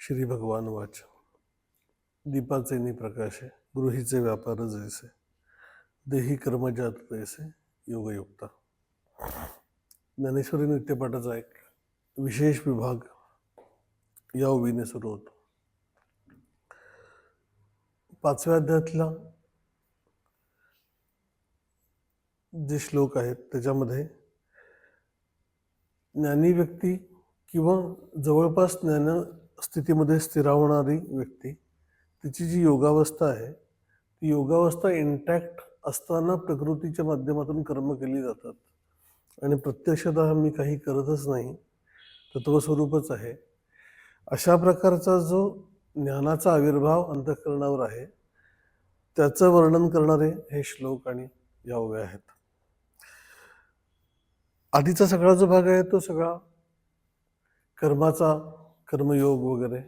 श्री भगवान वाच दीपाचे नि प्रकाशे गृहीचे व्यापार जैसे देही कर्मजात तैसे योगयुक्ता. ज्ञानेश्वरी नित्यपाठाचा एक विशेष विभाग या ओवीने सुरू होतो. 5व्या अध्यायातला जे श्लोक आहेत त्याच्यामध्ये ज्ञानी व्यक्ती किंवा जवळपास ज्ञान स्थितीमध्ये स्थिरावणारी व्यक्ती, तिची जी योगावस्था आहे ती योगावस्था इंटॅक्ट असताना प्रकृतीच्या माध्यमातून कर्म केली जातात आणि प्रत्यक्षतः मी काही करतच नाही, तत्वस्वरूपच आहे, अशा प्रकारचा जो ज्ञानाचा आविर्भाव अंतःकरणावर आहे त्याचं वर्णन करणारे हे श्लोक आणि या ओव्या आहेत. आधीचा सगळा जो भाग आहे तो सगळा कर्माचा, कर्मयोग वगैरे.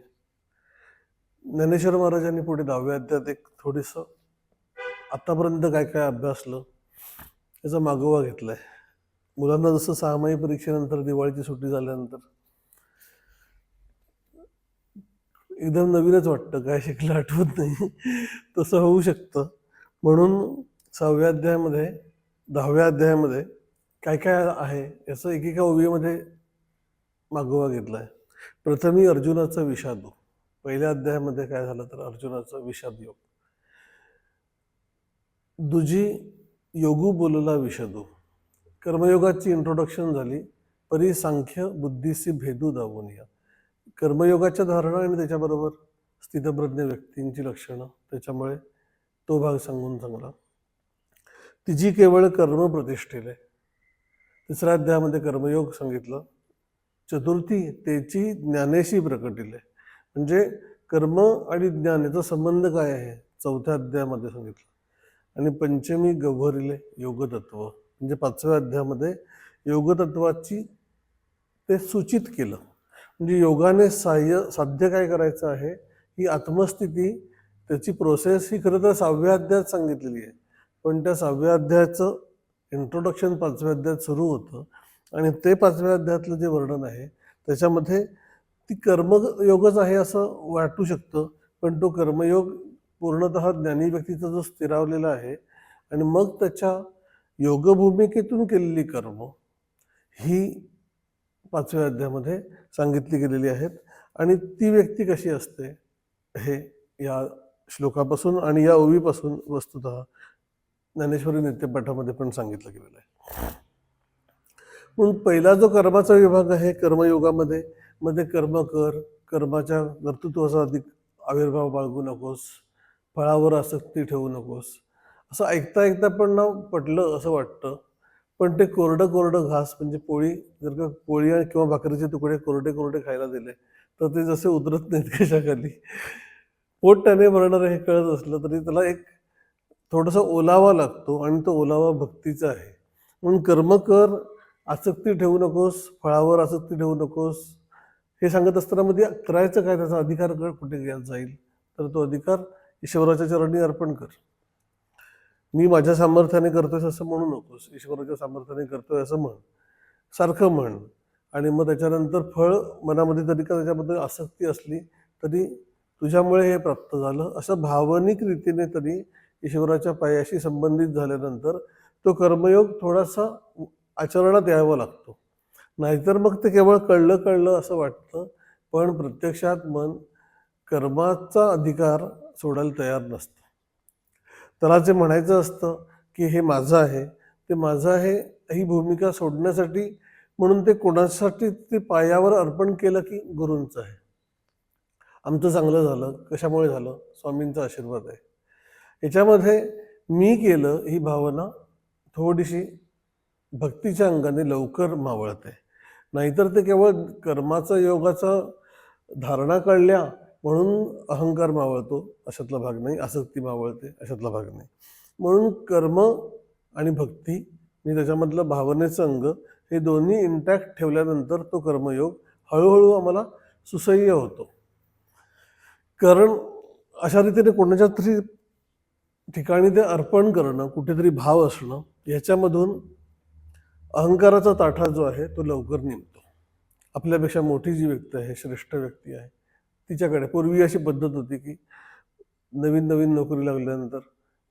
ज्ञानेश्वर महाराजांनी पुढे 10व्या अध्यायात एक थोडंसं आतापर्यंत काय काय अभ्यासलं याचा मागोवा घेतलाय. मुलांना जसं 6माही परीक्षेनंतर, दिवाळीची सुट्टी झाल्यानंतर एकदम नवीनच वाटतं, काय शिकलं आठवत नाही, तसं होऊ शकतं. म्हणून 6व्या अध्यायामध्ये 10व्या अध्यायामध्ये काय काय आहे याचं एकेका ओवीमध्ये मागोवा घेतलाय. प्रथमी अर्जुनाचा विषाद. पहिल्या अध्यायामध्ये काय झालं तर अर्जुनाचा विषाद योग. दुजी योगू बोलला विषदू. कर्मयोगाची इंट्रोडक्शन झाली. परी सांख्य बुद्धीसी भेदू दावून या. कर्मयोगाच्या धारणा आणि त्याच्याबरोबर स्थितप्रज्ञ व्यक्तींची लक्षणं, त्याच्यामुळे तो भाग सांगून चांगला. तिची केवळ कर्म प्रतिष्ठेले. 3ऱ्या अध्यायामध्ये कर्मयोग सांगितलं. चतुर्थी तेची ज्ञानेशी प्रकटिले. म्हणजे कर्म आणि ज्ञान याचा संबंध काय आहे 4थ्या अध्यायामध्ये सांगितलं. आणि पंचमी गव्हरिले योगतत्व. म्हणजे 5व्या अध्यायामध्ये योगतत्वाची ते सूचित केलं. म्हणजे योगाने साध्य काय करायचं आहे, ही आत्मस्थिती, त्याची प्रोसेस ही खरं तर 6व्या अध्यायात सांगितलेली आहे. पण त्या 6व्या अध्यायाचं इंट्रोडक्शन 5व्या अध्यायात सुरू होतं आणि ते 5व्या अध्यायातलं जे वर्णन आहे त्याच्यामध्ये ती कर्मयोगच आहे असं वाटू शकतं, पण तो कर्मयोग पूर्णतः ज्ञानी व्यक्तीचा जो स्थिरावलेला आहे आणि मग त्याच्या योगभूमिकेतून केलेली कर्म ही 5व्या अध्यायामध्ये सांगितली गेलेली आहेत. आणि ती व्यक्ती कशी असते हे या श्लोकापासून आणि या ओवीपासून वस्तुतः ज्ञानेश्वरी नित्यपाठामध्ये पण सांगितलं गेलेलं आहे. म्हणून पहिला जो कर्माचा विभाग आहे कर्मयोगामध्ये, मध्ये कर्म कर, कर्माच्या कर्तृत्वाचा अधिक आविर्भाव बाळगू नकोस, फळावर आसक्ती ठेवू नकोस, असं ऐकता ऐकता पण ना पटलं असं वाटतं. पण ते कोरडं कोरडं घास, म्हणजे पोळी, जर का पोळी किंवा भाकरीचे तुकडे कोरडे कोरडे खायला दिले तर ते जसे उतरत नाहीत कशाखाली, पोट त्याने भरणार हे कळत असलं तरी त्याला एक थोडासा ओलावा लागतो आणि तो ओलावा भक्तीचा आहे. म्हणून कर्म कर, आसक्ती ठेवू नकोस, फळावर आसक्ती ठेवू नकोस, हे सांगत असताना मध्ये करायचं काय, त्याचा अधिकार कुठे जाईल, तर तो अधिकार ईश्वराच्या चरणी अर्पण कर. मी माझ्या सामर्थ्याने करतोय असं म्हणू नकोस, ईश्वराच्या सामर्थ्याने करतोय असं म्हण, सारखं म्हण. आणि मग त्याच्यानंतर फळ मनामध्ये तरी का त्याच्याबद्दल आसक्ती असली तरी तुझ्यामुळे हे प्राप्त झालं असं भावनिक रीतीने तरी ईश्वराच्या पायाशी संबंधित झाल्यानंतर तो कर्मयोग थोडासा आचरणात यावा लागतो. नाहीतर मग ते केवळ कळलं कळलं असं वाटतं, पण प्रत्यक्षात मन कर्माचा अधिकार सोडायला तयार नसतं. त्याला जे म्हणायचं असतं की हे माझं आहे, ते माझं आहे ही भूमिका सोडण्यासाठी, म्हणून ते कोणासाठी ते पायावर अर्पण केलं की गुरूंचं आहे. आमचं चांगलं झालं, कशामुळे झालं, स्वामींचा आशीर्वाद आहे. याच्यामध्ये मी केलं ही भावना थोडीशी भक्तीच्या अंगाने लवकर मावळते. नाहीतर ते केवळ कर्माचा योगाचा धारणा कळल्या म्हणून अहंकार मावळतो अशातला भाग नाही, आसक्ती मावळते अशातला भाग नाही. म्हणून कर्म आणि भक्ती आणि त्याच्यामधलं भावनेचं अंग हे दोन्ही इंटॅक्ट ठेवल्यानंतर तो कर्मयोग हळूहळू आम्हाला सुसह्य होतो. कारण अशा रीतीने कोणाच्या तरी ठिकाणी ते अर्पण करणं, कुठेतरी भाव असणं, याच्यामधून अहंकाराचा ताठा जो आहे तो लवकर निघतो. आपल्यापेक्षा मोठी जी व्यक्ती आहे, श्रेष्ठ व्यक्ती आहे, तिच्याकडे. पूर्वी अशी पद्धत होती की नवीन नवीन नोकरी लागल्यानंतर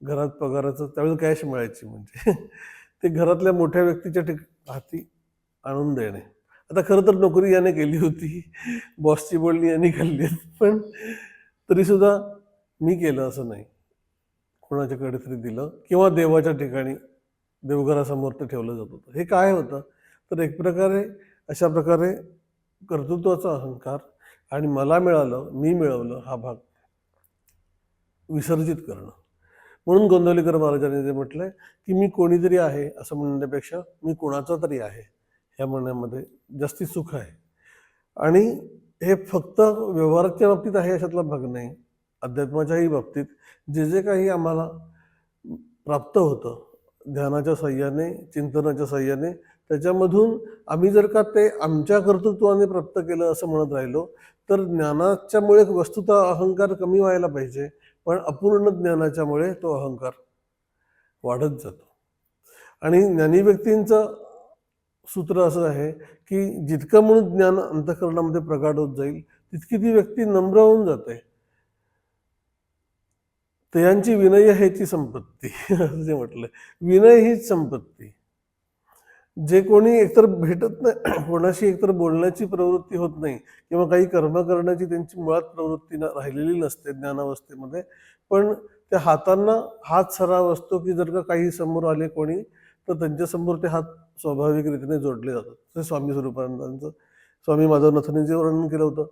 घरात पगाराचं त्यावेळेस कॅश मिळायची म्हणजे ते घरातल्या मोठ्या व्यक्तीच्या हाती आणून देणे. आता खरं तर नोकरी याने केली होती, बॉसची बोलणी यांनी खाल्ली, पण तरीसुद्धा मी केलं असं नाही. कोणाच्याकडे तरी दिलं किंवा देवाच्या ठिकाणी देवघरासमोर ते ठेवलं जात होतं. हे काय होतं, तर एक प्रकारे अशा प्रकारे कर्तृत्वाचा अहंकार आणि मला मिळालं, मी मिळवलं हा भाग विसर्जित करणं. म्हणून गोंदवलेकर महाराजांनी जे म्हटलंय की मी कोणीतरी आहे असं म्हणण्यापेक्षा मी कोणाचा तरी आहे ह्या म्हणण्यामध्ये जास्ती सुख आहे. आणि हे फक्त व्यवहाराच्या बाबतीत आहे अशातला भाग नाही, अध्यात्माच्याही बाबतीत जे जे काही आम्हाला प्राप्त होतं ध्यानाच्या साह्याने, चिंतनाच्या साह्याने, त्याच्यामधून आम्ही जर का ते आमच्या कर्तृत्वाने प्राप्त केलं असं म्हणत राहिलो तर ज्ञानाच्यामुळे वस्तुतः अहंकार कमी व्हायला पाहिजे, पण अपूर्ण ज्ञानाच्यामुळे तो अहंकार वाढत जातो. आणि ज्ञानी व्यक्तींचं सूत्र असं आहे की जितकं म्हणून ज्ञान अंतःकरणामध्ये प्रगाढ होत जाईल तितकी ती व्यक्ती नम्र होऊन जाते. त्यांची विनय ह्याची संपत्ती असं जे म्हटलंय, विनय हीच संपत्ती. जे कोणी एकतर भेटत नाही, कोणाशी एकतर बोलण्याची प्रवृत्ती होत नाही किंवा काही कर्म करण्याची त्यांची मुळात प्रवृत्ती राहिलेली नसते ज्ञानावस्थेमध्ये, पण त्या हातांना हात सराव असतो की जर का काही समोर आले कोणी तर त्यांच्यासमोर ते हात स्वाभाविक रीतीने जोडले जातात. ते स्वामी स्वरूपानंदांचं, स्वामी माधवनाथांनी जे वर्णन केलं होतं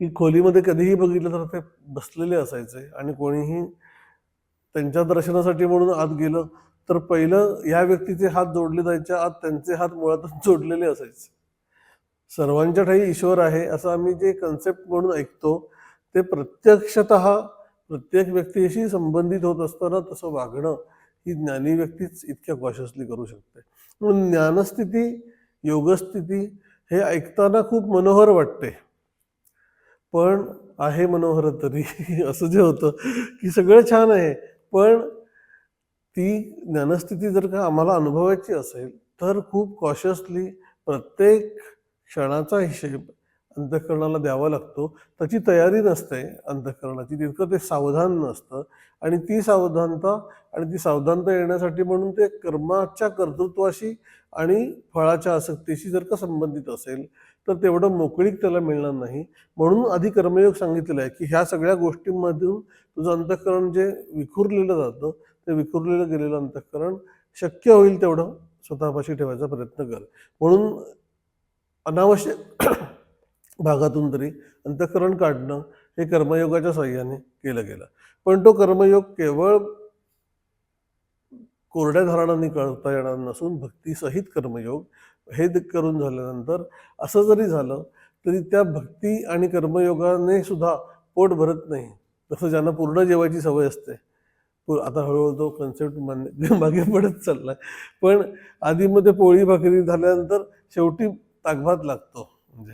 की खोलीमध्ये कधीही बघितलं तर ते बसलेले असायचे आणि कोणीही त्यांच्या दर्शनासाठी म्हणून आत गेलं तर पहिलं या व्यक्तीचे हात जोडले जायचे, आत त्यांचे हात मुळातच जोडलेले असायचे. सर्वांच्या ठाई ईश्वर आहे असं आम्ही जे कन्सेप्ट म्हणून ऐकतो ते प्रत्यक्षतः प्रत्येक व्यक्तीशी संबंधित होत असताना तसं वागणं ही ज्ञानी व्यक्तीच इतक्या कॉशियसली करू शकते. म्हणून ज्ञानस्थिती, योगस्थिती हे ऐकताना खूप मनोहर वाटते, पण आहे मनोहर तरी असं जे होतं की सगळं छान आहे, पण ती ज्ञानस्थिती जर का आम्हाला अनुभवायची असेल तर खूप कॉशियसली प्रत्येक क्षणाचा हिशेब अंतःकरणाला द्यावा लागतो. त्याची तयारी नसते अंतःकरणाची, तितकं ते सावधान नसतं. आणि ती सावधानता येण्यासाठी म्हणून ते कर्माच्या कर्तृत्वाशी आणि फळाच्या आसक्तीशी जर का संबंधित असेल तर तेवढं मोकळीक त्याला मिळणार नाही. म्हणून आधी कर्मयोग सांगितलेलं आहे की ह्या सगळ्या गोष्टींमधून तुझं अंतःकरण जे विखुरलेलं जातं ते विखुरलेलं गेलेलं अंतःकरण शक्य होईल तेवढं स्वतःपाशी ठेवायचा प्रयत्न कर. म्हणून अनावश्यक भागातून तरी अंतःकरण काढणं हे कर्मयोगाच्या साह्याने केलं गेलं. पण तो कर्मयोग केवळ कोरड्या धारणांनी करता येणार नसून भक्तीसहित कर्मयोग हे करून झाल्यानंतर असं जरी झालं तरी त्या भक्ती आणि कर्मयोगाने सुद्धा पोट भरत नाही. तसं ज्यांना पूर्ण जेवायची सवय असते, आता हळूहळू तो कन्सेप्ट मागे पडत चाललाय, पण आधीमध्ये पोळी भाकरी झाल्यानंतर शेवटी ताकभात लागतो म्हणजे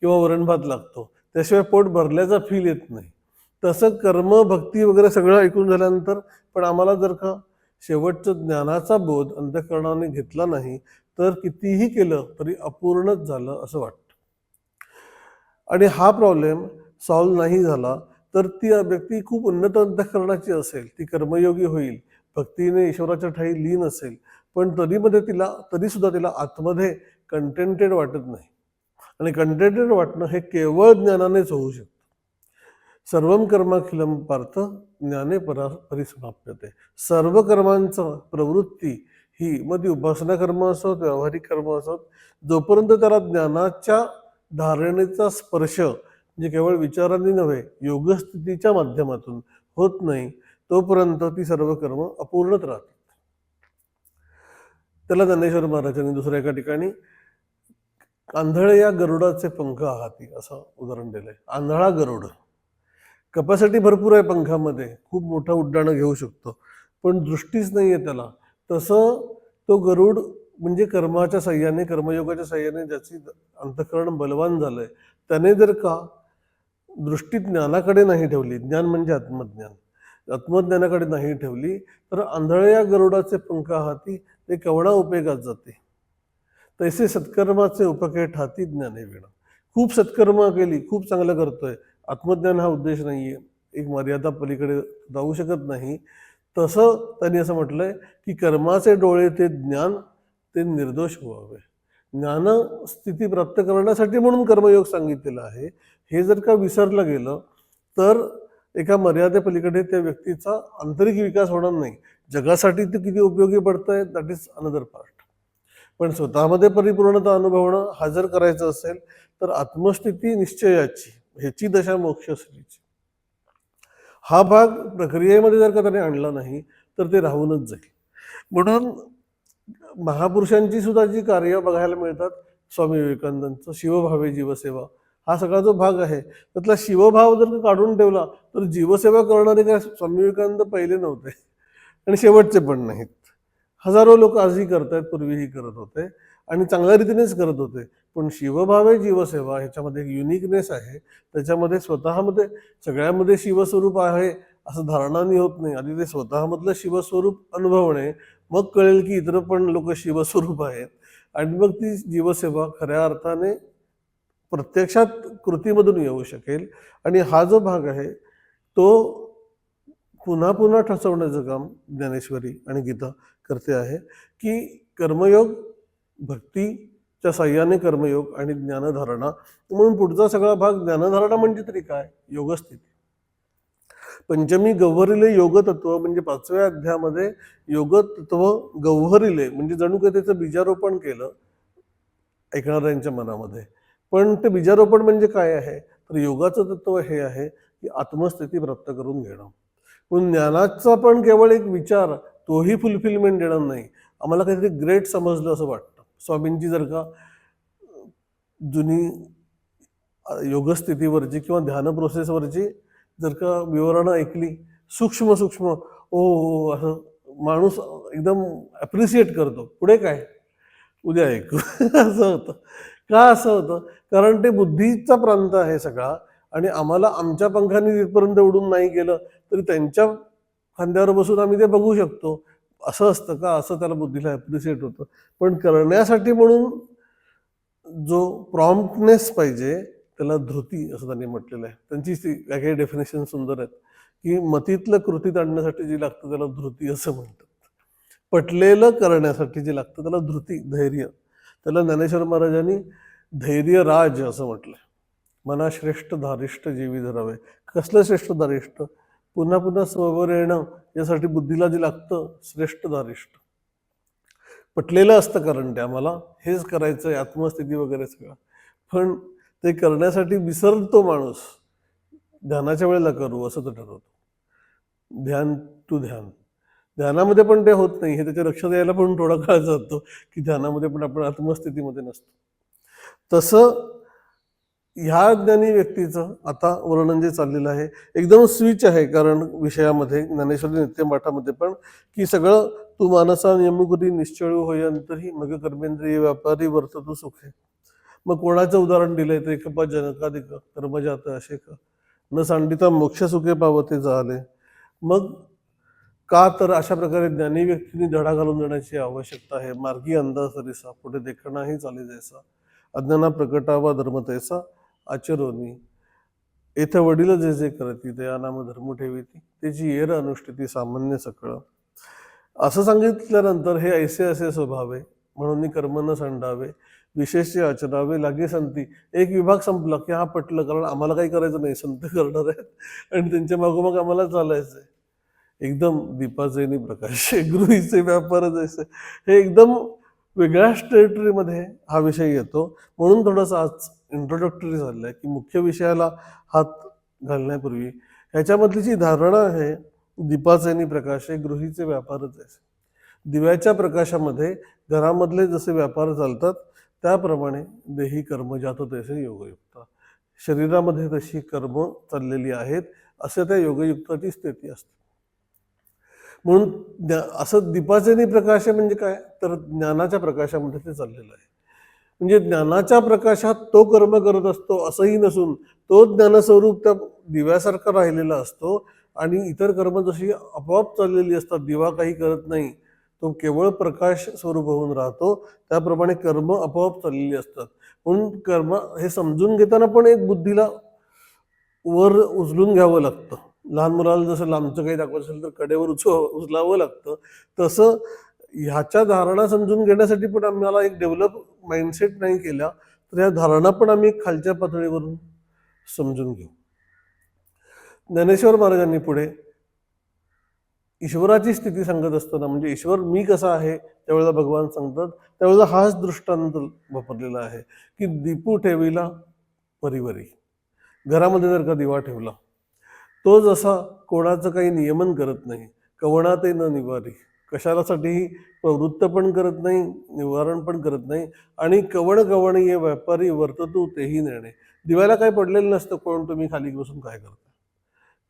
किंवा वरण भात लागतो, त्याशिवाय पोट भरल्याचा फील येत नाही. तसं कर्म भक्ती वगैरे सगळं ऐकून झाल्यानंतर पण आम्हाला जर का शेवटचं ज्ञानाचा बोध अंतःकरणाने घेतला नाही तर कितीही केलं तरी अपूर्णच झालं असं वाटतं. आणि हा प्रॉब्लेम सॉल्व्ह नाही झाला तर ती व्यक्ती खूप उन्नत अंतःकरणाची असेल, ती कर्मयोगी होईल, भक्तीने ईश्वराच्या ठाई लीन असेल, पण तरी सुद्धा तिला आतमध्ये कंटेंटेड वाटत नाही. आणि कंटेंटेड वाटणं हे केवळ ज्ञानानेच होऊ शकतं. सर्वम कर्माखिलम पार्थ ज्ञाने परिसमाप्यते. सर्व कर्मांचं प्रवृत्ती ही मग ती उपासना कर्म असोत, व्यावहारिक कर्म असोत, जोपर्यंत त्याला ज्ञानाच्या धारणेचा स्पर्श म्हणजे केवळ विचारांनी नव्हे योगस्थितीच्या माध्यमातून होत नाही तोपर्यंत ती सर्व कर्म अपूर्णच राहतात. त्याला ज्ञानेश्वर महाराजांनी दुसऱ्या एका ठिकाणी आंधळे या गरुडाचे पंख आहाती असं उदाहरण दिलंय. आंधळा गरुड, कपॅसिटी भरपूर आहे पंखामध्ये, खूप मोठं उड्डाणं घेऊ शकतो, पण दृष्टीच नाहीये त्याला. तसं तो गरुड म्हणजे कर्माच्या साह्याने, कर्मयोगाच्या साह्याने ज्याची अंतःकरण बलवान झालंय त्याने जर का दृष्टी ज्ञानाकडे नाही ठेवली, ज्ञान म्हणजे आत्मज्ञान, आत्मज्ञानाकडे नाही ठेवली तर आंधळ्या गरुडाचे पंख हाती ते केवढा उपयोगात जाते. तैसे सत्कर्माचे उपकेट हाती ज्ञाने विणा. खूप सत्कर्म केली, खूप चांगलं करतोय, आत्मज्ञान हा उद्देश नाहीये, एक मर्यादा पलीकडे जाऊ शकत नाही. तसं त्यांनी असं म्हटलंय की कर्माचे डोळे ते ज्ञान ते निर्दोष व्हावे. ज्ञान स्थिती प्राप्त करण्यासाठी म्हणून कर्मयोग सांगितलेला आहे. हे जर का विसरलं गेलं तर एका मर्यादेपलीकडे त्या व्यक्तीचा आंतरिक विकास होणार नाही. जगासाठी ते किती उपयोगी पडतंय दॅट इज अनदर पार्ट. पण स्वतःमध्ये परिपूर्णता अनुभवणं हा जर करायचं असेल तर आत्मस्थिती निश्चयाची, ह्याची दशा मोक्षश्रीची, हा भाग प्रक्रियेमध्ये जर का त्याने आणला नाही तर ते राहूनच जाईल. म्हणून महापुरुषांची सुद्धा जी कार्य बघायला मिळतात, स्वामी विवेकानंदांचं शिवभावे जीवसेवा हा सगळा जो भाग आहे त्यातला शिवभाव जर का काढून ठेवला तर जीवसेवा करणारे काय स्वामी विवेकानंद पहिले नव्हते आणि शेवटचे पण नाहीत. हजारो लोक आजही करतायत, पूर्वीही करत होते आणि चांगल्या रीतीनेच करत होते. पण शिवभावे जीवसेवा ह्याच्यामध्ये एक युनिकनेस आहे. त्याच्यामध्ये स्वतःमध्ये सगळ्यामध्ये शिवस्वरूप आहे असं धारणानी होत नाही. आधी ते स्वतःमधलं शिवस्वरूप अनुभवणे, मग कळेल की इतर पण लोक शिवस्वरूप आहेत आणि मग ती जीवसेवा खऱ्या अर्थाने प्रत्यक्षात कृतीमधून येऊ शकेल. आणि हा जो भाग आहे तो पुन्हा पुन्हा ठसवण्याचं काम ज्ञानेश्वरी आणि गीता करते आहे की कर्मयोग, भक्तीच्या साह्याने कर्मयोग आणि ज्ञानधारणा. म्हणून पुढचा सगळा भाग ज्ञानधारणा म्हणजे तरी काय, योगस्थिती. पंचमी गौहरिले योगतत्व म्हणजे 5व्या अध्यायामध्ये योगतत्व गौहरिले म्हणजे जणू काही त्याचं बीजारोपण केलं ऐकणाऱ्यांच्या मनामध्ये. पण ते बीजारोपण म्हणजे काय आहे तर योगाचं तत्व हे आहे की आत्मस्थिती प्राप्त करून घेणं. म्हणून ज्ञानाचा पण केवळ एक विचार तोही फुलफिलमेंट देणार नाही. आम्हाला काहीतरी ग्रेट समजलं असं वाटतं. स्वामींची जर का जुनी योगस्थितीवरची किंवा ध्यान प्रोसेसवरची जर का विवरणं ऐकली, सूक्ष्म सूक्ष्म ओ असं माणूस एकदम अप्रिशिएट करतो. पुढे काय, उद्या ऐकू असं होतं. का असं होतं? कारण ते बुद्धीचा प्रांत आहे सगळा आणि आम्हाला आमच्या पंखांनी तिथपर्यंत उडून नाही गेलं तरी त्यांच्या खांद्यावर बसून आम्ही ते बघू शकतो. असं असतं का, असं त्याला बुद्धीला ॲप्रिशिएट होतं. पण करण्यासाठी म्हणून जो प्रॉम्प्टनेस पाहिजे त्याला धृती असं त्यांनी म्हटलेलं आहे. त्यांची काही डेफिनेशन सुंदर आहेत की मतीतलं कृतीत आणण्यासाठी जे लागतं त्याला धृती असं म्हणतात. पटलेलं करण्यासाठी जे लागतं त्याला धृती, धैर्य. त्याला ज्ञानेश्वर महाराजांनी धैर्यराज असं म्हटलंय. मना श्रेष्ठ धारिष्ठ जीवी धरावे. कसलं श्रेष्ठ धारिष्ठ? पुन्हा पुन्हा समोर येणं यासाठी बुद्धीला जे लागतं श्रेष्ठ धारिष्ठ. पटलेलं असतं कारण ते आम्हाला हेच करायचं आहे, आत्मस्थिती वगैरे सगळं. पण ते करण्यासाठी विसरतो माणूस. ध्यानाच्या वेळेला करू असं तो ठरवतो. ध्यान टू ध्यान. ध्यानामध्ये पण ते होत नाही हे त्याच्या लक्षात यायला पण थोडा काळ जातो की ध्यानामध्ये पण आपण आत्मस्थितीमध्ये नसतो. तसं ह्या ज्ञानी व्यक्तीचं आता वर्णन जे चाललेलं आहे एकदम स्विच आहे. कारण विषयामध्ये ज्ञानेश्वरी नित्यपाठामध्ये पण की सगळं तू मानसा यमुकुरी निश्चळू होयंतरी मग कर्मेंद्रिय व्यापारी वर्ततू सुखे. मग कोणाचं उदाहरण दिलंय तर एकपा जनकादिक कर्मजात असे का न सांडिता मोक्ष सुखे पावते झाले. मग का तर अशा प्रकारे ज्ञानी व्यक्तीने धडा घालून देण्याची आवश्यकता आहे. मार्गी अंधा सरिसा पुढे देखणाही चाले जैसा अज्ञाना प्रकटावा धर्म तैसा आचरोनी येथे वडील जे जे करती त्या नाम धर्म ठेवीती त्याची येर अनुष्ठिती सामान्य सकळ. असं सांगितल्यानंतर हे ऐसे असे स्वभावे म्हणून कर्म न संडावे विशेष आचरावे लागे संती. एक विभाग संपला की हा पटलं कारण आम्हाला काही करायचं नाही, संत करणार आहेत आणि त्यांच्या मागोमाग आम्हाला चालायचंय. एकदम दीपाचे प्रकाश गृहीचे व्यापार जैसे हे एकदम वेगळ्याच टेरिटरीमध्ये हा विषय येतो. म्हणून थोडंसं आज इंट्रोडक्टरी झालेलं आहे की मुख्य विषयाला हात घालण्यापूर्वी ह्याच्यामधली जी धारणा आहे दीपाचे प्रकाश हे गृहीचे व्यापारच आहे. दिव्याच्या प्रकाशामध्ये घरामधले जसे व्यापार चालतात त्याप्रमाणे देही कर्म जात तैसे योगयुक्त. शरीरामध्ये तशी कर्म चाललेली आहेत असं त्या योगयुक्ताची स्थिती असते. म्हणून असं दीपाचे प्रकाश म्हणजे काय तर ज्ञानाच्या प्रकाशामध्ये ते चाललेलं आहे. म्हणजे ज्ञानाच्या प्रकाशात तो कर्म करत असतो असंही नसून तो ज्ञानस्वरूप त्या दिव्यासारखा राहिलेला असतो आणि इतर कर्म जशी आपोआप चाललेली असतात. दिवा काही करत नाही तो केवळ प्रकाश स्वरूप होऊन राहतो. त्याप्रमाणे कर्म आपोआप चाललेली असतात. म्हणून कर्म हे समजून घेताना पण एक बुद्धीला वर उचलून घ्यावं लागतं. लहान मुलाला जसं लांबचं काही दाखवत असेल तर कडेवर उचलावं लागतं, तसं ह्याच्या धारणा समजून घेण्यासाठी पण आम्हाला एक डेव्हलप माइंडसेट नाही केला तर ह्या धारणा पण आम्ही खालच्या पातळीवरून समजून घेऊ. ज्ञानेश्वर महाराजांनी पुढे ईश्वराची स्थिती सांगत असताना, म्हणजे ईश्वर मी कसा आहे त्यावेळेला भगवान सांगतात, त्यावेळेला हाच दृष्टांत वापरलेला आहे की दीपू ठेविला परिवरी. घरामध्ये जर का दिवा ठेवला, तो जसा कोणाचं काही नियमन करत नाही, कवणाते न निवारी, कशालासाठीही प्रवृत्त पण करत नाही, निवारण पण करत नाही, आणि कवण ये व्यापारी वर्ततू तेही नेणे. दिव्याला काही पडलेलं नसतं कोण तुम्ही खाली बसून काय करता.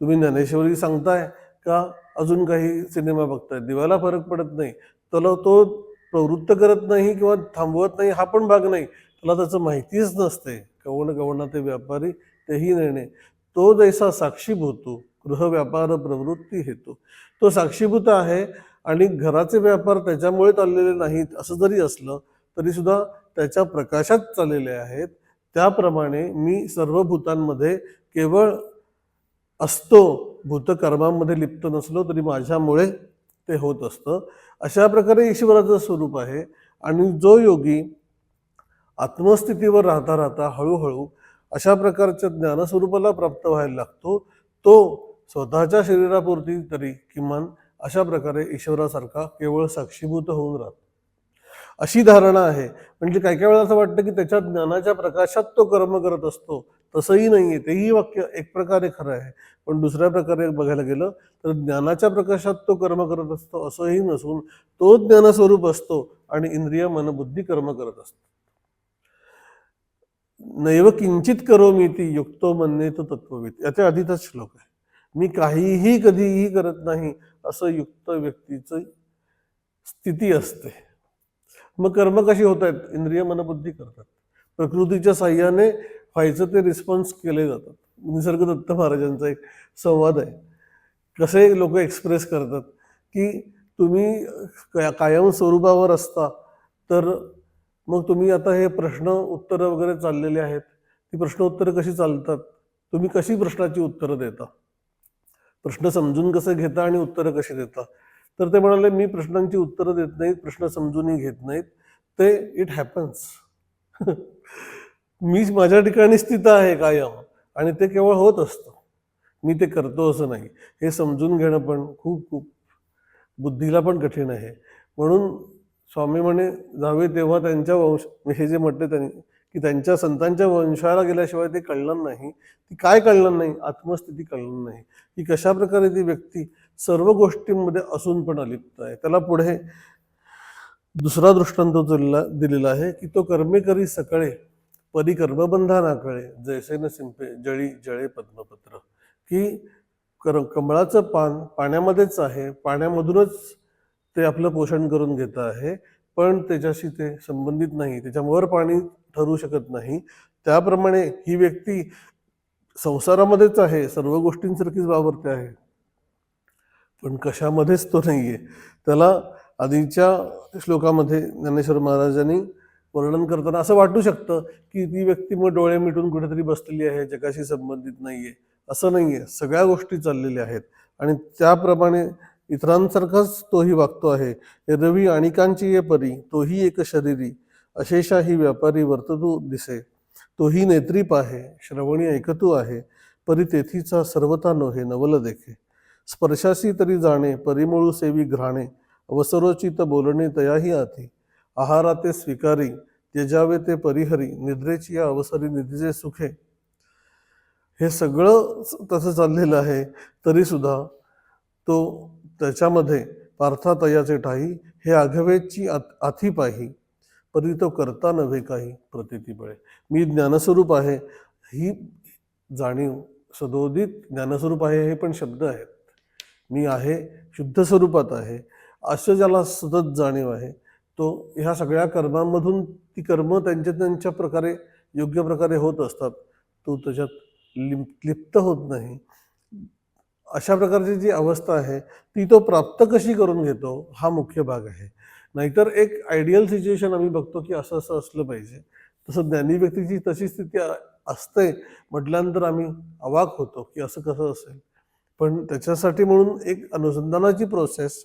तुम्ही ज्ञानेश्वरी सांगताय का अजून काही सिनेमा बघताय, दिव्याला फरक पडत नाही. त्याला तो प्रवृत्त करत नाही किंवा थांबवत नाही हा पण भाग नाही, त्याला त्याचं माहितीच नसते. कवणाते व्यापारी तेही नेणे, तो जैसा साक्षीभूतो गृह व्यापार प्रवृत्ती हेतू. तो साक्षीभूत आहे आणि घराचे व्यापार त्याच्यामुळे चाललेले नाहीत असं जरी असलं तरी सुद्धा त्याच्या प्रकाशात चाललेले आहेत. त्याप्रमाणे मी सर्व भूतांमध्ये केवळ असतो, भूतकर्मांमध्ये लिप्त नसलो तरी माझ्यामुळे ते होत असतं. अशा प्रकारे ईश्वराचं स्वरूप आहे. आणि जो योगी आत्मस्थितीवर राहता राहता हळूहळू अशा प्रकारच्या ज्ञानस्वरूपाला प्राप्त व्हायला लागतो, तो स्वतःच्या शरीरापुरती तरी किमान अशा प्रकारे ईश्वरासारखा केवळ साक्षीभूत होऊन राहतो, अशी धारणा आहे. म्हणजे काही काही वेळा असं वाटतं की त्याच्या ज्ञानाच्या प्रकाशात तो कर्म करत असतो, तसंही नाहीये. तेही वाक्य एक प्रकारे खरं आहे, पण दुसऱ्या प्रकारे बघायला गेलं तर ज्ञानाच्या प्रकाशात तो कर्म करत असतो असंही नसून तो ज्ञानस्वरूप असतो आणि इंद्रिय मनबुद्धी कर्म करत असतो. नैव किंचित करोमी ती युक्तो मन्येत तत्वविद, याच्या आधीचाच श्लोक आहे. मी काहीही कधीही करत नाही असं युक्त व्यक्तीची स्थिती असते. मग कर्म कशी होत आहेत? इंद्रिय मनबुद्धी करतात, प्रकृतीच्या साह्याने व्हायचं ते रिस्पॉन्स केले जातात. निसर्गदत्त महाराजांचा एक संवाद आहे, कसे लोक एक्सप्रेस करतात की तुम्ही कायम स्वरूपावर असता तर मग तुम्ही आता हे प्रश्न उत्तर वगैरे चाललेले आहेत, ती प्रश्न उत्तरं कशी चालतात, तुम्ही कशी प्रश्नाची उत्तरं देता, प्रश्न समजून कसे घेता आणि उत्तरं कशी देता. तर ते म्हणाले मी प्रश्नांची उत्तरं देत नाहीत, प्रश्न समजूनही घेत नाहीत, ते इट हॅपन्स. मी माझ्या ठिकाणी स्थित आहे कायम आणि ते केवळ होत असतं, मी ते करतो असं नाही. हे समजून घेणं पण खूप खूप बुद्धीला पण कठीण आहे. म्हणून स्वामी म्हणे जावे तेव्हा त्यांच्या हे जे म्हटले त्यांनी की त्यांच्या संतांच्या वंशाला गेल्याशिवाय ते कळणार नाही. ती काय कळणार नाही? आत्मस्थिती कळणार नाही की कशा प्रकारे ती व्यक्ती सर्व गोष्टींमध्ये असून पण अलिप्त आहे. त्याला पुढे दुसरा दृष्टांत दिलेला आहे की तो कर्मे करी सकळे परी कर्मबंधा ना कळे जैसे न सिंपे जळी जळे पद्मपत्र. की कमळाचं पान पाण्यामध्येच आहे, पाण्यामधूनच ते आपलं पोषण करून घेत आहे, पण त्याच्याशी ते संबंधित नाही, त्याच्यावर पाणी ठरू शकत नाही. त्याप्रमाणे ही व्यक्ती संसारामध्येच आहे, सर्व गोष्टींसारखीच वावरते आहे, पण कशामध्येच तो नाहीये. त्याला आधीच्या श्लोकामध्ये ज्ञानेश्वर महाराजांनी वर्णन करताना असं वाटू शकतं की ती व्यक्ती मग डोळे मिटून कुठेतरी बसलेली आहे, जगाशी संबंधित नाहीये. असं नाहीये, सगळ्या गोष्टी चाललेल्या आहेत आणि त्याप्रमाणे इतरांसारखाच तोही वागतो आहे. रवी आणिकांची ये परी तोही एक शरीरी अशेषा ही व्यापारी वर्ततू दिसे. तोही नेत्री पाहे श्रवणी ऐकतू आहे परी तेथीचा सर्वता नोहे नवल देखे. स्पर्शासी तरी जाणे परिमळू सेवी घ्राणे अवसरोचित बोलणे तयाही आती. आहाराते स्वीकारी त्यजावे ते परिहरी निद्रेची या अवसरी निधीचे सुखे. हे सगळं तसं चाललेलं आहे तरी सुद्धा तो त्याच्यामध्ये पार्थातयाचे ठाई हे आघवेची आथी पाही परी तो करता नव्हे काही प्रतिती बळे. मी ज्ञानस्वरूप आहे ही जाणीव, सदोदित ज्ञानस्वरूप आहे हे पण शब्द आहेत. मी आहे शुद्ध स्वरूपात आहे असं ज्याला सतत जाणीव आहे तो ह्या सगळ्या कर्मांमधून ती कर्म त्यांच्या प्रकारे योग्य प्रकारे होत असतात, तो त्याच्यात लिप्त होत नाही. अशा प्रकारची जी अवस्था आहे ती तो प्राप्त कशी करून घेतो हा मुख्य भाग आहे. नाहीतर एक आयडियल सिच्युएशन आम्ही बघतो की असं असं असलं पाहिजे, तसं ज्ञानी व्यक्तीची तशी स्थिती असते म्हटल्यानंतर आम्ही अवाक होतो की असं कसं असेल. पण त्याच्यासाठी म्हणून एक अनुसंधानाची प्रोसेस,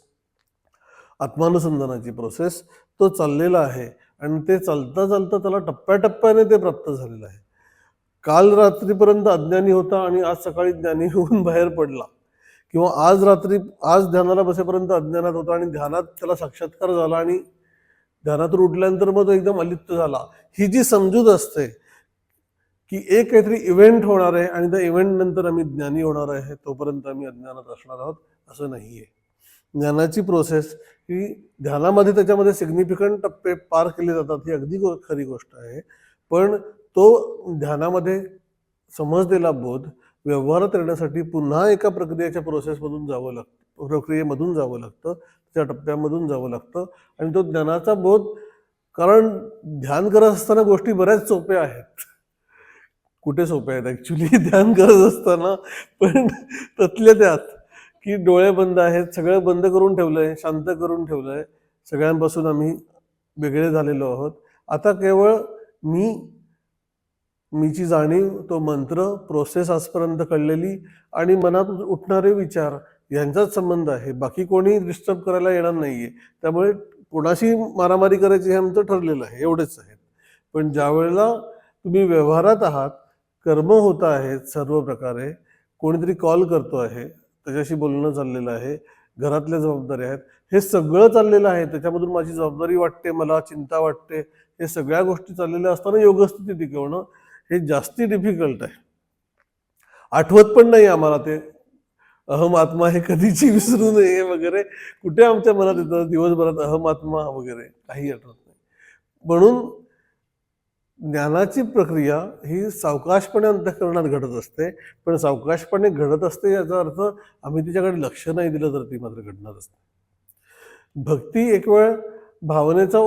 आत्मानुसंधानाची प्रोसेस तो चाललेला आहे आणि ते चालता चालता त्याला टप्प्याटप्प्याने ते प्राप्त झालेलं आहे. काल रात्रीपर्यंत अज्ञानी होता आणि आज सकाळी ज्ञानी होऊन बाहेर पडला, किंवा आज ध्यानाला बसेपर्यंत अज्ञानात होता आणि ध्यानात त्याला साक्षात्कार झाला आणि ध्यानातून उठल्यानंतर मग तो एकदम अलिप्त झाला. ही जी समजूत असते की एक काहीतरी इव्हेंट होणार आहे आणि त्या इव्हेंट नंतर आम्ही ज्ञानी होणार आहे, तोपर्यंत आम्ही अज्ञानात असणार आहोत, असं नाहीये. ज्ञानाची प्रोसेस ही ध्यानामध्ये त्याच्यामध्ये सिग्निफिकंट टप्पे पार केले जातात, ही अगदी खरी गोष्ट आहे. पण तो ध्यानामध्ये समजलेला बोध व्यवहारात येण्यासाठी पुन्हा एका प्रक्रियेमधून जावं लागतं, त्या टप्प्यामधून जावं लागतं. आणि तो ज्ञानाचा बोध, कारण ध्यान करत असताना गोष्टी बऱ्याच सोप्या आहेत. कुठे सोप्या आहेत ऍक्च्युली ध्यान करत असताना, पण त्यातल्या त्यात की डोळे बंद आहेत, सगळं बंद करून ठेवलंय, शांत करून ठेवलंय, सगळ्यांपासून आम्ही वेगळे झालेलो आहोत. आता केवळ मीची जाणीव, तो मंत्र, प्रोसेस आजपर्यंत कळलेली आणि मनात उठणारे विचार यांचाच संबंध आहे. बाकी कोणी डिस्टर्ब करायला येणार नाहीये. त्यामुळे कोणाशी मारामारी करायची हे आमचं ठरलेलं आहे, एवढेच आहे. पण ज्या वेळेला तुम्ही व्यवहारात आहात, कर्म होत आहेत सर्व प्रकारे, कोणीतरी कॉल करतो आहे, त्याच्याशी बोलणं चाललेलं आहे, घरातल्या जबाबदाऱ्या आहेत, हे सगळं चाललेलं आहे, त्याच्यामधून माझी जबाबदारी वाटते, मला चिंता वाटते, हे सगळ्या गोष्टी चाललेल्या असताना योगस्थिती टिकवणं हे जास्ती डिफिकल्ट आहे. आठवत पण नाही आम्हाला ते अहम आत्मा हे कधीची विसरू नये वगैरे, कुठे आमच्या मनात येतं दिवसभरात अहम आत्मा वगैरे, काही आठवत नाही. म्हणून ज्ञानाची प्रक्रिया ही सावकाशपणे अंतःकरणात घडत असते, पण सावकाशपणे घडत असते याचा अर्थ आम्ही तिच्याकडे लक्ष नाही दिलं तर ती मात्र घडणार असते. भक्ती एक वेळ भावनेचा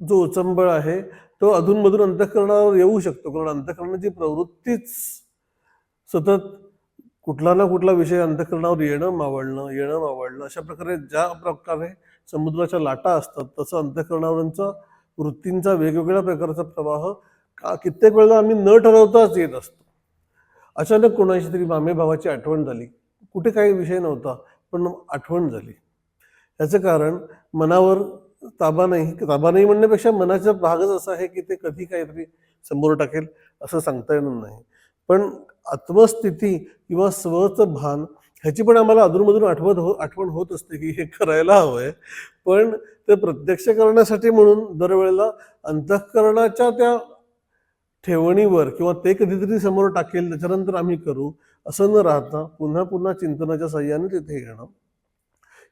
जो उचंबळ आहे तो अधूनमधून अंतःकरणावर येऊ शकतो, कारण अंतःकरणाची प्रवृत्तीच सतत कुठला ना कुठला विषय अंतःकरणावर येणं मावळणं अशा प्रकारे, ज्या प्रकारे समुद्राच्या लाटा असतात तसं अंतःकरणावरचा वृत्तींचा वेगवेगळ्या प्रकारचा प्रवाह कित्येक वेळेला आम्ही न ठरवताच येत असतो. अचानक कोणाशी तरी मामे भावाची आठवण झाली, कुठे काही विषय नव्हता पण आठवण झाली. याचं कारण मनावर ताबा नाही म्हणण्यापेक्षा मनाचा भागच असा आहे की ते कधी काहीतरी समोर टाकेल असं सांगता येणार नाही. पण आत्मस्थिती किंवा स्वचं भान ह्याची पण आम्हाला अधूनमधून आठवण होत असते की हे करायला हवंय. पण ते प्रत्यक्ष करण्यासाठी म्हणून दरवेळेला अंतःकरणाच्या त्या ठेवणीवर किंवा ते कधीतरी समोर टाकेल त्याच्यानंतर आम्ही करू असं न राहता पुन्हा पुन्हा चिंतनाच्या साह्याने तिथे येणं,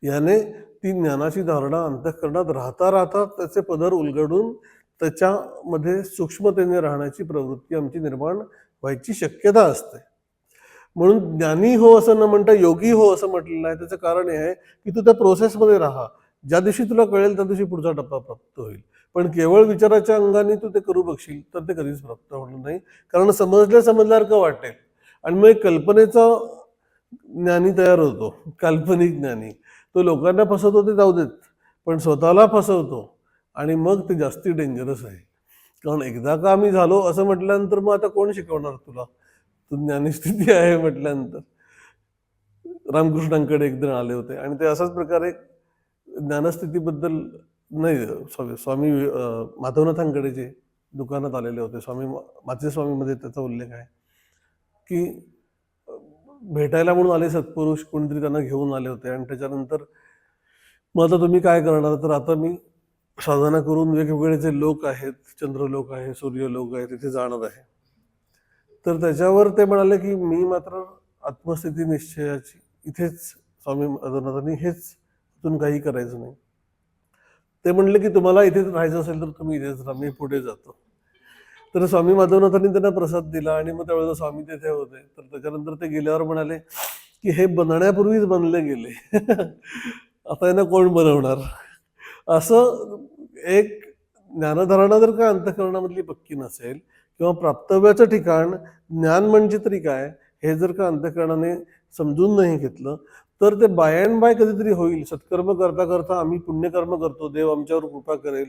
याने ती ज्ञानाची धारणा अंतःकरणात राहता राहता त्याचे पदर उलगडून त्याच्यामध्ये सूक्ष्मतेने राहण्याची प्रवृत्ती आमची निर्माण व्हायची शक्यता असते. म्हणून ज्ञानी हो असं न म्हणता योगी हो असं म्हटलेलं आहे. त्याचं कारण हे आहे की तू त्या प्रोसेसमध्ये राहा, ज्या दिवशी तुला कळेल त्या दिवशी पुढचा टप्पा प्राप्त होईल. पण केवळ विचाराच्या अंगाने तू ते करू बघशील तर ते कधीच प्राप्त होणार नाही, कारण समजल्यासारखं वाटेल आणि मग एक कल्पनेचा ज्ञानी तयार होतो, काल्पनिक ज्ञानी. तो लोकांना फसवतो ते जाऊ देत, पण स्वतःला फसवतो आणि मग ते जास्ती डेंजरस आहे. कारण एकदा का आम्ही झालो असं म्हटल्यानंतर मग आता कोण शिकवणार तुला, तू ज्ञानस्थिती आहे म्हटल्यानंतर. रामकृष्णांकडे एक जण आले होते आणि ते अशाच प्रकारे ज्ञानस्थितीबद्दल नाही, स्वामी माधवनाथांकडे जे दुकानात आलेले होते, माचे स्वामीमध्ये त्याचा उल्लेख आहे की भेटायला म्हणून आले सत्पुरुष, कोणीतरी त्यांना घेऊन आले होते आणि त्याच्यानंतर मग आता तुम्ही काय करणार, तर आता मी साधना करून वेगवेगळे जे लोक आहेत, चंद्रलोक आहे, सूर्यलोक आहे, तिथे जाणार आहे. तर त्याच्यावर ते म्हणाले की मी मात्र आत्मस्थिती निश्चयाची इथेच, स्वामी माधवनाथांनी हेच इथून काही करायचं नाही. ते म्हणले की तुम्हाला इथेच राहायचं असेल तर तुम्ही इथेच राहा, मी पुढे जातो. तर स्वामी माधवनाथांनी त्यांना प्रसाद दिला आणि मग त्यावेळेला स्वामी तिथे होते. तर त्याच्यानंतर ते गेल्यावर म्हणाले की हे बनण्यापूर्वीच बनले गेले आता यांना कोण बनवणार. असं एक ज्ञानधारणा जर का अंतःकरणामधली पक्की नसेल किंवा प्राप्तव्याचं ठिकाण ज्ञान म्हणजे तरी काय हे जर का अंतःकरणाने समजून नाही घेतलं तर ते बाय अँड बाय कधीतरी होईल. सत्कर्म करता करता आम्ही पुण्यकर्म करतो, देव आमच्यावर कृपा करेल.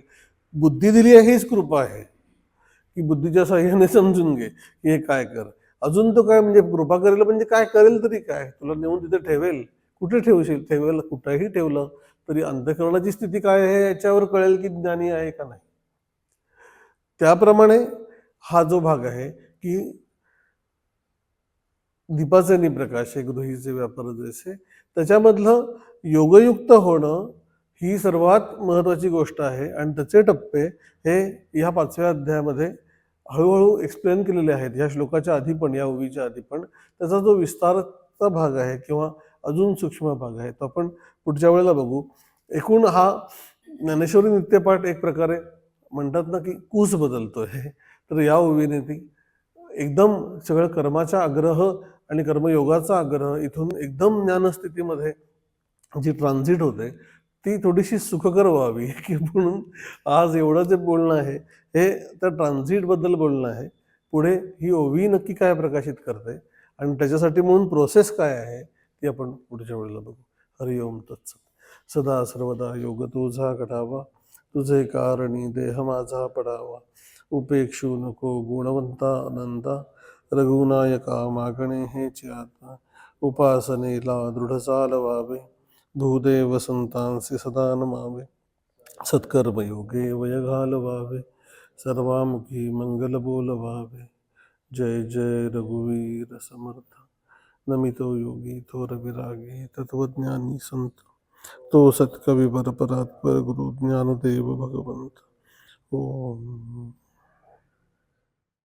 बुद्धी दिली आहे हीच कृपा आहे, की बुद्धीच्या साह्याने समजून घे की हे काय कर. अजून तो काय म्हणजे कृपा करेल म्हणजे काय करेल तरी काय, तुला नेऊन तिथे ठेवेल. कुठे ठेवशील? ठेवेल कुठेही ठेवलं तरी अंतःकरणाची स्थिती काय आहे याच्यावर कळेल की ज्ञानी आहे का नाही. त्याप्रमाणे हा जो भाग आहे की दीपाचे निप्रकाश एक गृहीचे व्यापार जैसे, त्याच्यामधलं योगयुक्त होणं ही सर्वात महत्वाची गोष्ट आहे. आणि त्याचे टप्पे हे ह्या 5व्या अध्यायामध्ये हळूहळू एक्सप्लेन केलेले आहेत. ह्या श्लोकाच्या आधी पण, या ओवीच्या आधी पण त्याचा जो विस्ताराचा भाग आहे किंवा अजून सूक्ष्म भाग आहे तो आपण पुढच्या वेळेला बघू. एकूण हा ज्ञानेश्वरी नित्यपाठ एक प्रकारे म्हणतात ना की कूस बदलतोय. तर या ओवीने ती एकदम सगळं कर्माचा आग्रह आणि कर्मयोगाचा आग्रह इथून एकदम ज्ञानस्थितीमध्ये जी ट्रान्झिट होते ती थोडीशी सुखकर व्हावी की म्हणून आज एवढं जे बोलणं आहे हे त्या ट्रान्झिट बद्दल बोलणं आहे. पुढे ही ओवी नक्की काय प्रकाशित करते आणि त्याच्यासाठी म्हणून प्रोसेस काय आहे ती आपण पुढच्या वेळेला बघू. हरिओम तत्सत. सदा सर्वदा योग तुझा घडावा, तुझे कारणी देह माझा पडावा. उपेक्षू नको गुणवंता अनंता, रघुनायका मागणे हेची आता. उपासनेला दृढ चालवावे, भूदेव संतांसी सदा नमावे. सत्कर्मयोगे वय घालवावे, सर्वामुखी मंगल बोलवावे. जय जय रघुवीर समर्थ. नमितो योगी थोर विरागी, तत्वज्ञानी संत. तो सत्कवी परपरात्पर गुरु ज्ञानदेव भगवंत. ओम.